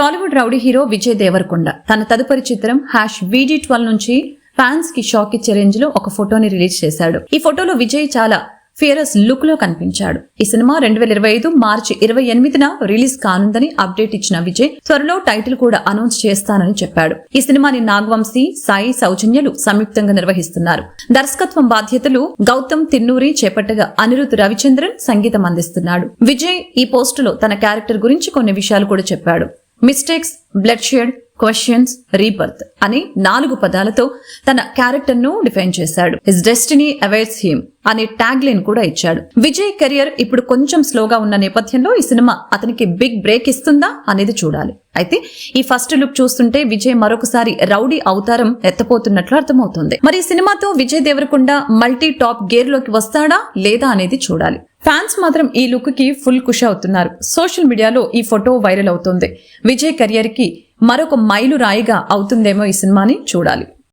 Tollywood rowdy hero Vijay Devarakonda తన తదుపరి చిత్రం #VD12 నుంచి ఫ్యాన్స్ కి షాక్ ఇచ్చే రేంజ్ లో ఒక ఫోటోని రిలీజ్ చేశాడు. ఈ ఫోటోలో విజయ్ చాలా ఫియరస్ లుక్ లో కనిపించాడు. ఈ సినిమా 2025 మార్చి 28న రిలీజ్ కానుందని అప్డేట్ ఇచ్చిన విజయ్ త్వరలో టైటిల్ కూడా అనౌన్స్ చేస్తానని చెప్పాడు. ఈ సినిమాని నాగవంశీ, సాయి సౌజన్యలు సంయుక్తంగా నిర్వహిస్తున్నారు. దర్శకత్వం బాధ్యతలు గౌతమ్ తిన్నూరి చేపట్టగా అనిరుద్ రవిచంద్రన్ సంగీతం అందిస్తున్నాడు. విజయ్ ఈ పోస్టులో తన క్యారెక్టర్ గురించి కొన్ని విషయాలు కూడా చెప్పాడు. Mistakes, blood shed, questions, rebirth అని 4 పదాలతో తన క్యారెక్టర్ ను డిఫైన్ చేశాడు. హిస్ డెస్టినీ అవేట్స్ హిమ్ అనే ట్యాగ్ లైన్ కూడా ఇచ్చాడు. విజయ్ కెరియర్ ఇప్పుడు కొంచెం స్లోగా ఉన్న నేపథ్యంలో ఈ సినిమా అతనికి బిగ్ బ్రేక్ ఇస్తుందా అనేది చూడాలి. అయితే ఈ ఫస్ట్ లుక్ చూస్తుంటే విజయ్ మరొకసారి రౌడీ అవతారం ఎత్తపోతున్నట్లు అర్థమవుతుంది. మరి ఈ సినిమాతో Vijay Devarakonda multi top gear లోకి వస్తాడా లేదా అనేది చూడాలి. ఫ్యాన్స్ మాత్రం ఈ లుక్ కి ఫుల్ ఖుషి అవుతున్నారు. సోషల్ మీడియాలో ఈ ఫోటో వైరల్ అవుతుంది. విజయ్ కెరియర్ కి మరొక మైలు రాయిగా అవుతుందేమో ఈ సినిమాని చూడాలి.